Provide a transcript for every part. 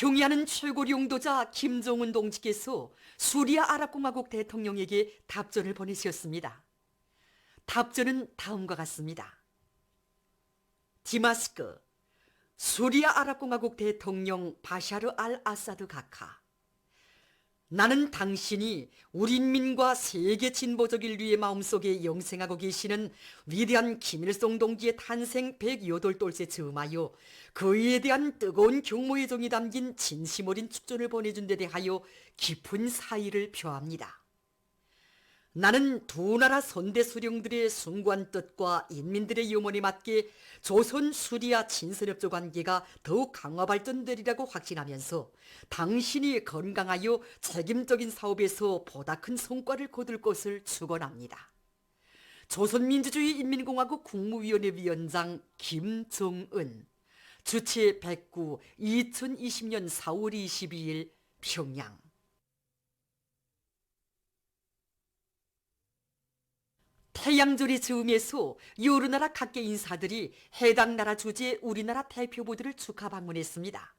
경의하는 최고 용도자 김정은 동지께서 수리아 아랍공화국 대통령에게 답전을 보내셨습니다. 답전은 다음과 같습니다. 디마스크, 수리아 아랍공화국 대통령 바샤르 알 아사드 각하. 나는 당신이 우리 인민과 세계 진보적 인류의 마음속에 영생하고 계시는 위대한 김일성 동지의 탄생 108돌째 즈음하여 그에 대한 뜨거운 경모의 정이 담긴 진심 어린 축전을 보내준 데 대하여 깊은 사의를 표합니다. 나는 두 나라 선대 수령들의 숭고한 뜻과 인민들의 염원에 맞게 조선 수리아 친선협조 관계가 더욱 강화 발전되리라고 확신하면서 당신이 건강하여 책임적인 사업에서 보다 큰 성과를 거둘 것을 축원합니다. 조선민주주의 인민공화국 국무위원회 위원장 김정은, 주체 109, 2020년 4월 22일 평양. 태양절의 즈음에서 여러 나라 각계 인사들이 해당 나라 주재 우리나라 대표부들을 축하 방문했습니다.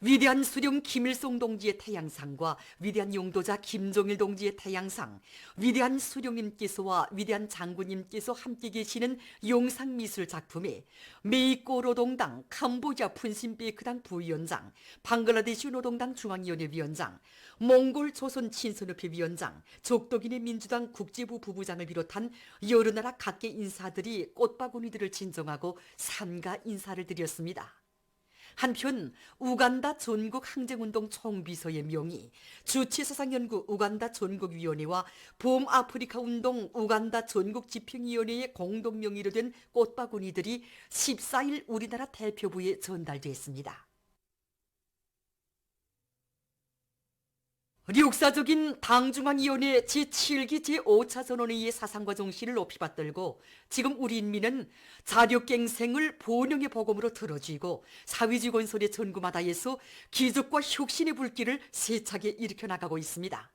위대한 수령 김일성 동지의 태양상과 위대한 용도자 김정일 동지의 태양상, 위대한 수령님께서와 위대한 장군님께서 함께 계시는 영상미술 작품에 메이코 노동당 캄보디아 푼신베이크당 부위원장, 방글라데시 노동당 중앙위원회 위원장, 몽골 조선 친선협회 위원장, 적도기네 민주당 국제부 부부장을 비롯한 여러 나라 각계 인사들이 꽃바구니들을 진정하고 삼가 인사를 드렸습니다. 한편 우간다 전국항쟁운동 총비서의 명의, 주체사상연구 우간다 전국위원회와 범아프리카운동 우간다 전국집행위원회의 공동명의로 된 꽃바구니들이 14일 우리나라 대표부에 전달됐습니다. 역사적인 당중앙위원회 제7기 제5차 전원회의의 사상과 정신을 높이 받들고 지금 우리 인민은 자력갱생을 본영의 복음으로 들어쥐고 사회주의 건설의 전구마다에서 기적과 혁신의 불길을 세차게 일으켜 나가고 있습니다.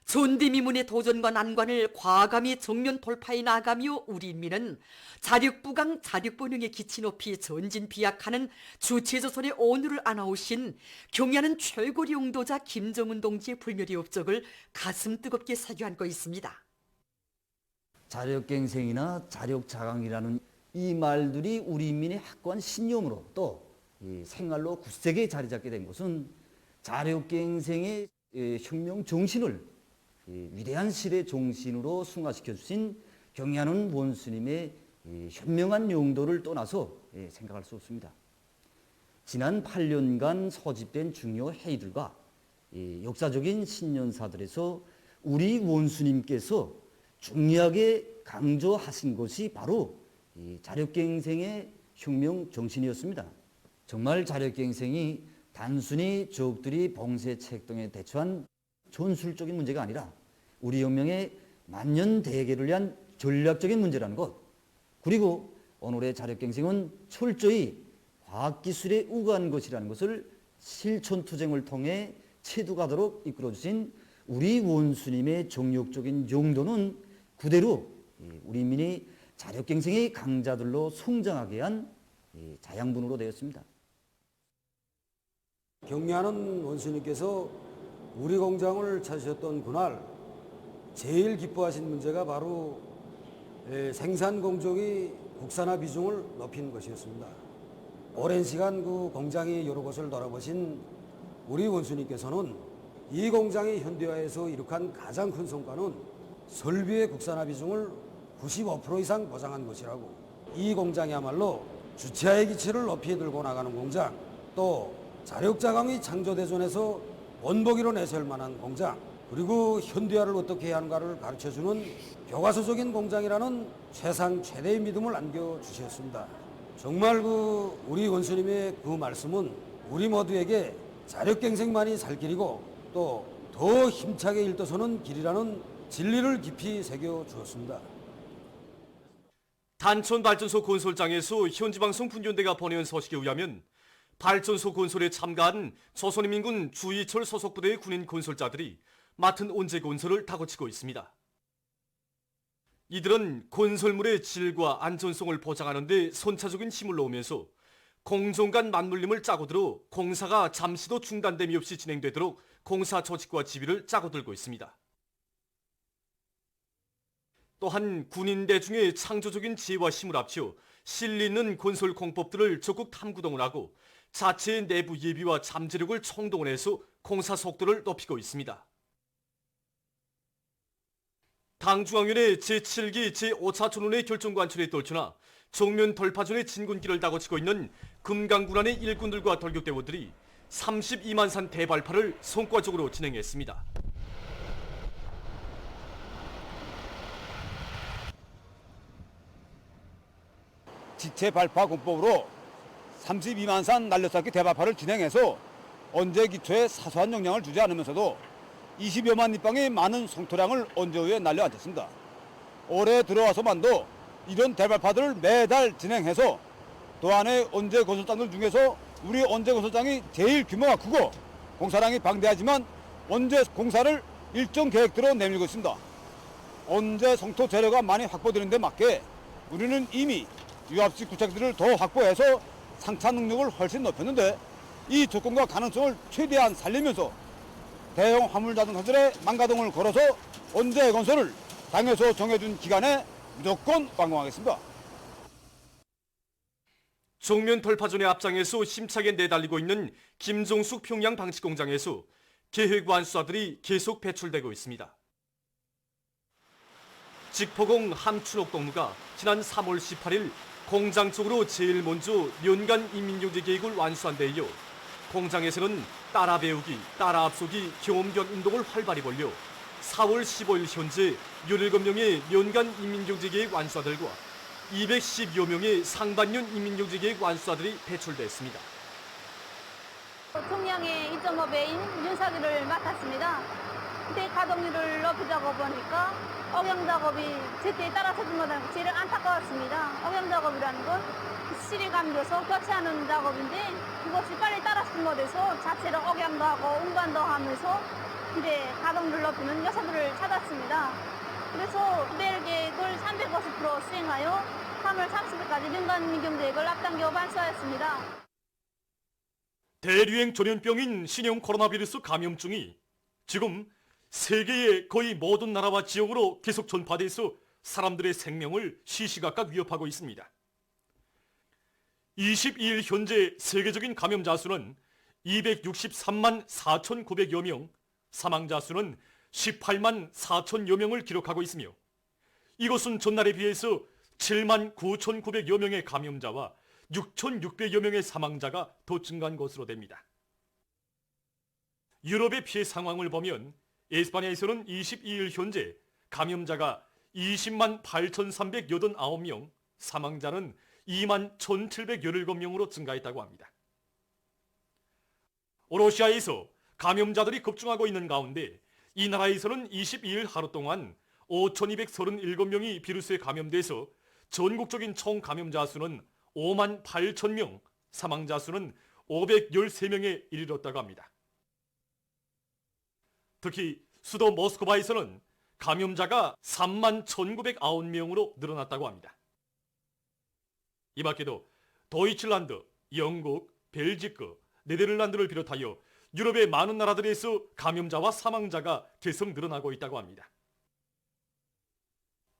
존대미문의 도전과 난관을 과감히 정면 돌파해 나가며 우리 인민은 자력부강 자력본영의 기치 높이 전진비약하는 주체조선의 오늘을 안아오신 경의하는 최고 용도자 김정은 동지의 불멸의 업적을 가슴 뜨겁게 새겨안고 있습니다. 자력갱생이나 자력자강이라는 이 말들이 우리 인민의 확고한 신념으로 또 이 생활로 굳세게 자리 잡게 된 것은 자력갱생의 혁명 정신을 위대한 실의 정신으로 승화시켜 주신 경의하는 원수님의 현명한 용도를 떠나서 생각할 수 없습니다. 지난 8년간 소집된 중요 회의들과 역사적인 신년사들에서 우리 원수님께서 중요하게 강조하신 것이 바로 자력갱생의 혁명 정신이었습니다. 정말 자력갱생이 단순히 적들이 봉쇄책동에 대처한 전술적인 문제가 아니라 우리 혁명의 만년 대계를 위한 전략적인 문제라는 것, 그리고 오늘의 자력갱생은 철저히 과학기술에 우거한 것이라는 것을 실천투쟁을 통해 체득하도록 이끌어주신 우리 원수님의 정력적인 용도는 그대로 우리 인민이 자력갱생의 강자들로 성장하게 한 자양분으로 되었습니다. 경의하는 원수님께서 우리 공장을 찾으셨던 그날 제일 기뻐하신 문제가 바로 생산 공정의 국산화 비중을 높인 것이었습니다. 오랜 시간 그 공장의 여러 곳을 돌아보신 우리 원수님께서는 이 공장의 현대화에서 이룩한 가장 큰 성과는 설비의 국산화 비중을 95% 이상 보장한 것이라고, 이 공장이야말로 주체의 기치를 높이 들고 나가는 공장, 또 자력자강의 창조대전에서 원복이로 내세울 만한 공장, 그리고 현대화를 어떻게 해야 하는가를 가르쳐주는 교과서적인 공장이라는 세상 최대의 믿음을 안겨주셨습니다. 정말 우리 원수님의 그 말씀은 우리 모두에게 자력갱생만이 살 길이고 또 더 힘차게 일떠서는 길이라는 진리를 깊이 새겨주었습니다. 단천발전소 건설장에서 현지방송 분연대가 보내온 소식에 의하면 발전소 건설에 참가한 조선인민군 주의철 소속 부대의 군인 건설자들이 맡은 온재 건설을 다그치고 있습니다. 이들은 건설물의 질과 안전성을 보장하는 데 선차적인 힘을 넣으면서 공종 간 맞물림을 짜고 들어 공사가 잠시도 중단됨이 없이 진행되도록 공사 조직과 지휘를 짜고 들고 있습니다. 또한 군인대 중에 창조적인 지혜와 힘을 합쳐 실리 있는 건설 공법들을 적극 탐구동을 하고 자체의 내부 예비와 잠재력을 총동원해서 공사 속도를 높이고 있습니다. 당중앙위원회 제7기 제5차 전원의 결정관철에 떨쳐나 정면 돌파전의 진군길을 다거치고 있는 금강군안의 일꾼들과 돌격대원들이 32만 산 대발파를 성과적으로 진행했습니다. 지체 발파 공법으로 32만 산 날려쌓기 대발파를 진행해서 언제 기초에 사소한 영향을 주지 않으면서도 20여만 립방의 많은 성토량을 언제 후에 날려앉혔습니다. 올해 들어와서만도 이런 대발파들을 매달 진행해서 도안의 언제 건설장들 중에서 우리 언제 건설장이 제일 규모가 크고 공사량이 방대하지만 언제 공사를 일정 계획대로 내밀고 있습니다. 언제 성토 재료가 많이 확보되는 데 맞게 우리는 이미 유압식 구체들을 더 확보해서 상차 능력을 훨씬 높였는데 이 조건과 가능성을 최대한 살리면서 대형 화물 자동차들의 망가동을 걸어서 언제 건설을 당에서 정해준 기간에 무조건 완공하겠습니다. 정면 돌파전의 앞장에서 힘차게 내달리고 있는 김종숙 평양 방치공장에서 계획 완수자들이 계속 배출되고 있습니다. 직포공 함춘옥 동무가 지난 3월 18일 공장 쪽으로 제일 먼저 연간 인민경제 계획을 완수한 데 이어 공장에서는 따라 배우기, 따라 앞서기 경험견 운동을 활발히 벌여 4월 15일 현재 17명의 연간 인민경제 계획 완수자들과 210여 명의 상반년 인민경제 계획 완수자들이 배출됐습니다. 통영의 2.5배인 윤사기를 맡았습니다. 그때 가동률을 높이자고 보니까 억양 작업이 제때에 따라서지 못하는 게 제일 안타까웠습니다. 억양 작업이라는 건 실이 감겨서 교체하는 작업인데 그것이 빨리 따라서지 못해서 자체로 억양도 하고 운반도 하면서 이제 가동률을 높이는 요소들을 찾았습니다. 그래서 매일 계획을 350% 수행하여 3월 30일까지 연간 민경계획을 앞당겨 완수하였습니다. 대류행 전염병인 신형 코로나 바이러스 감염증이 지금 세계의 거의 모든 나라와 지역으로 계속 전파돼서 사람들의 생명을 시시각각 위협하고 있습니다. 22일 현재 세계적인 감염자 수는 263만 4,900여 명, 사망자 수는 18만 4천여 명을 기록하고 있으며 이것은 전날에 비해서 7만 9,900여 명의 감염자와 6,600여 명의 사망자가 더 증가한 것으로 됩니다. 유럽의 피해 상황을 보면 에스파냐에서는 22일 현재 감염자가 20만 8,389명, 사망자는 2만 1,717명으로 증가했다고 합니다. 러시아에서 감염자들이 급증하고 있는 가운데 이 나라에서는 22일 하루 동안 5,237명이 비루스에 감염돼서 전국적인 총 감염자 수는 5만 8천 명, 사망자 수는 513명에 이르렀다고 합니다. 특히 수도 모스크바에서는 감염자가 3만 1,909명으로 늘어났다고 합니다. 이 밖에도 도이칠란드, 영국, 벨지크, 네덜란드를 비롯하여 유럽의 많은 나라들에서 감염자와 사망자가 계속 늘어나고 있다고 합니다.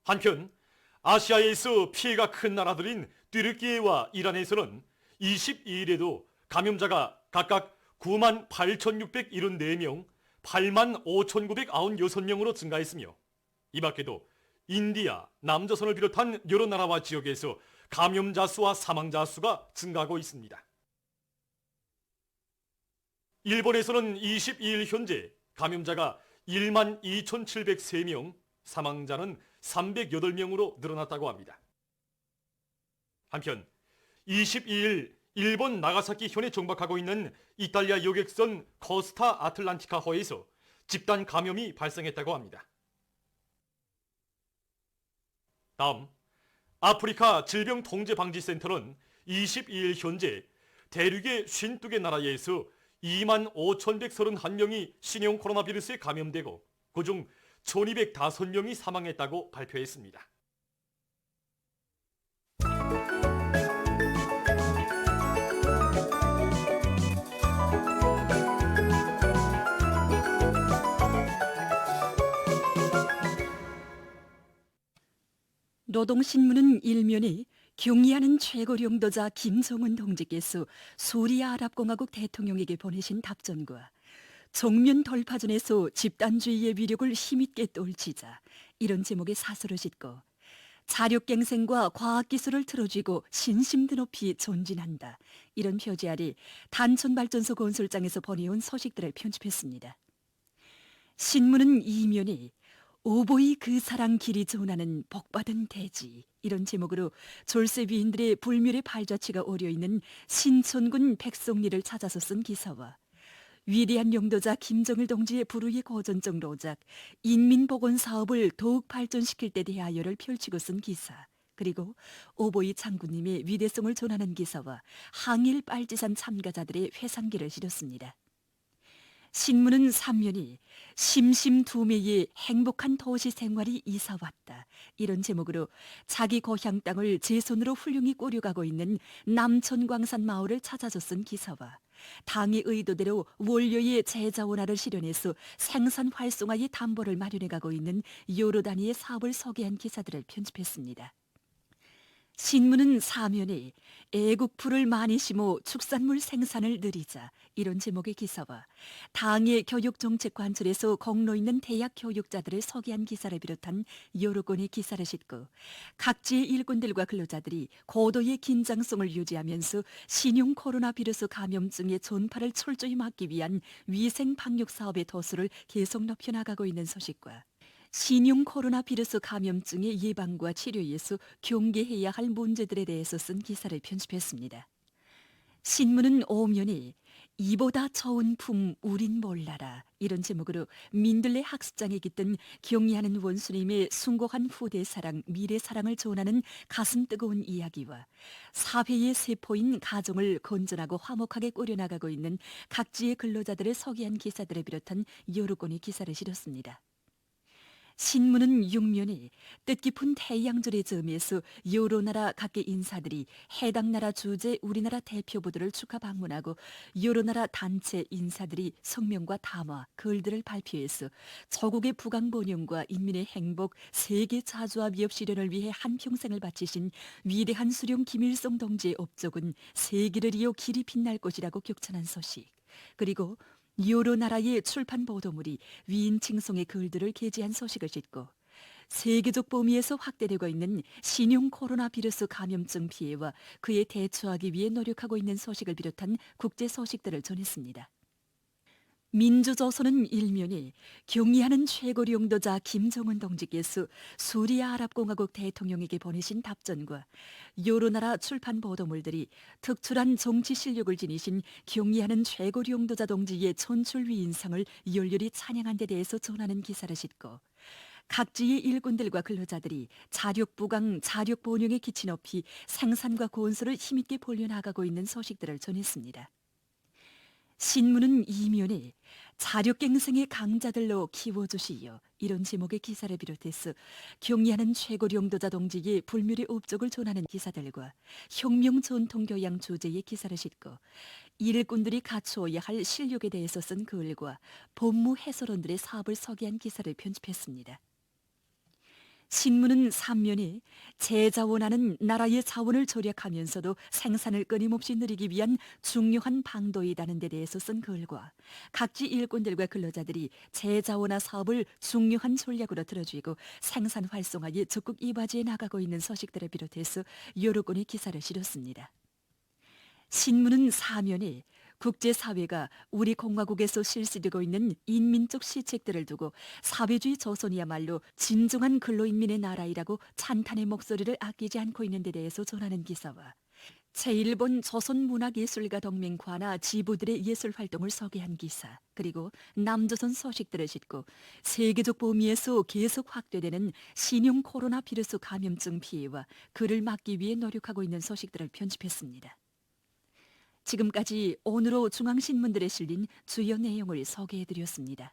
한편 아시아에서 피해가 큰 나라들인 튀르키예와 이란에서는 22일에도 감염자가 각각 9만 8,674명, 8만 5,996명으로 증가했으며 이 밖에도 인디아, 남조선을 비롯한 여러 나라와 지역에서 감염자 수와 사망자 수가 증가하고 있습니다. 일본에서는 22일 현재 감염자가 1만 2,703명, 사망자는 308명으로 늘어났다고 합니다. 한편 22일 일본 나가사키 현에 정박하고 있는 이탈리아 여객선 코스타 아틀란티카호에서 집단 감염이 발생했다고 합니다. 다음 아프리카 질병통제방지센터는 22일 현재 대륙의 52개 나라에서 2만 5,131명이 신형 코로나 바이러스에 감염되고 그중 1,205명이 사망했다고 발표했습니다. 노동신문은 일면이 경의하는 최고령도자 김정은 동지께서 수리아 아랍공화국 대통령에게 보내신 답전과 정면 돌파전에서 집단주의의 위력을 힘있게 떨치자 이런 제목의 사설을 짓고 자력갱생과 과학기술을 틀어쥐고 신심도 높이 전진한다. 이런 표지 아래 단촌발전소 건설장에서 보내온 소식들을 편집했습니다. 신문은 이면이 오보이 그 사랑 길이 전하는 복받은 대지 이런 제목으로 졸세비인들의 불멸의 발자취가 오려있는 신촌군 백송리를 찾아서 쓴 기사와 위대한 용도자 김정일 동지의 불후의 고전적 로작 인민복원 사업을 더욱 발전시킬 때 대하여를 펼치고 쓴 기사 그리고 오보이 장군님의 위대성을 전하는 기사와 항일 빨지산 참가자들의 회상기를 실었습니다. 신문은 3면이 심심두매의 행복한 도시 생활이 이사왔다. 이런 제목으로 자기 고향 땅을 제 손으로 훌륭히 꾸려가고 있는 남천광산 마을을 찾아서 쓴 기사와 당의 의도대로 원료의 제자원화를 실현해서 생산 활성화의 담보를 마련해가고 있는 여러 단위의 사업을 소개한 기사들을 편집했습니다. 신문은 4면에 애국풀을 많이 심어 축산물 생산을 늘리자 이런 제목의 기사와 당의 교육정책 관철에서 공로 있는 대학 교육자들을 소개한 기사를 비롯한 여러 건의 기사를 싣고 각지의 일꾼들과 근로자들이 고도의 긴장성을 유지하면서 신용 코로나 비루스 감염증의 전파를 철저히 막기 위한 위생 방역 사업의 도수를 계속 높여나가고 있는 소식과 신용 코로나 비루스 감염증의 예방과 치료에서 경계해야 할 문제들에 대해서 쓴 기사를 편집했습니다. 신문은 5면이 이보다 좋은 품 우린 몰라라 이런 제목으로 민들레 학습장에 깃든 경의하는 원수님의 숭고한 후대사랑 미래사랑을 전하는 가슴 뜨거운 이야기와 사회의 세포인 가정을 건전하고 화목하게 꾸려나가고 있는 각지의 근로자들을 소개한 기사들을 비롯한 여러 건의 기사를 실었습니다. 신문은 6면에 뜻깊은 태양절의 점에서 여러 나라 각계 인사들이 해당 나라 주재 우리나라 대표부들을 축하 방문하고 여러 나라 단체 인사들이 성명과 담화, 글들을 발표해서 조국의 부강 번영과 인민의 행복, 세계 자주와 위협 실현을 위해 한평생을 바치신 위대한 수령 김일성 동지의 업적은 세기를 이어 길이 빛날 것이라고 격찬한 소식 그리고 여러 나라의 출판 보도물이 위인 칭송의 글들을 게재한 소식을 싣고 세계적 범위에서 확대되고 있는 신용 코로나 비루스 감염증 피해와 그에 대처하기 위해 노력하고 있는 소식을 비롯한 국제 소식들을 전했습니다. 민주조선은 일면이 경의하는 최고령도자 김정은 동지께서 수리아 아랍공화국 대통령에게 보내신 답전과 여러 나라 출판 보도물들이 특출한 정치 실력을 지니신 경의하는 최고령도자 동지의 천출위인상을 열렬히 찬양한 데 대해서 전하는 기사를 싣고 각지의 일꾼들과 근로자들이 자력부강, 자력본영의 기치 높이 생산과 건설을 힘있게 벌려나가고 있는 소식들을 전했습니다. 신문은 이면에 자력갱생의 강자들로 키워주시오 이런 제목의 기사를 비롯해서 경의하는 최고령도자 동지의 불멸의 업적을 전하는 기사들과 혁명 전통교양 주제의 기사를 싣고 일꾼들이 갖추어야 할 실력에 대해서 쓴 글과 법무 해설원들의 사업을 소개한 기사를 편집했습니다. 신문은 3면에 제자원하는 나라의 자원을 절약하면서도 생산을 끊임없이 늘리기 위한 중요한 방도이다는 데 대해서 쓴 글과 각지 일꾼들과 근로자들이 제자원화 사업을 중요한 전략으로 들어주고 생산 활성화에 적극 이바지해 나가고 있는 소식들을 비롯해서 여러 건의 기사를 실었습니다. 신문은 4면에 국제사회가 우리 공화국에서 실시되고 있는 인민적 시책들을 두고 사회주의 조선이야말로 진정한 근로인민의 나라이라고 찬탄의 목소리를 아끼지 않고 있는 데 대해서 전하는 기사와 제1본 조선문학예술가 동맹 관아 지부들의 예술활동을 소개한 기사 그리고 남조선 소식들을 싣고 세계적 범위에서 계속 확대되는 신용 코로나 비루스 감염증 피해와 그를 막기 위해 노력하고 있는 소식들을 편집했습니다. 지금까지 오늘로 중앙신문들에 실린 주요 내용을 소개해드렸습니다.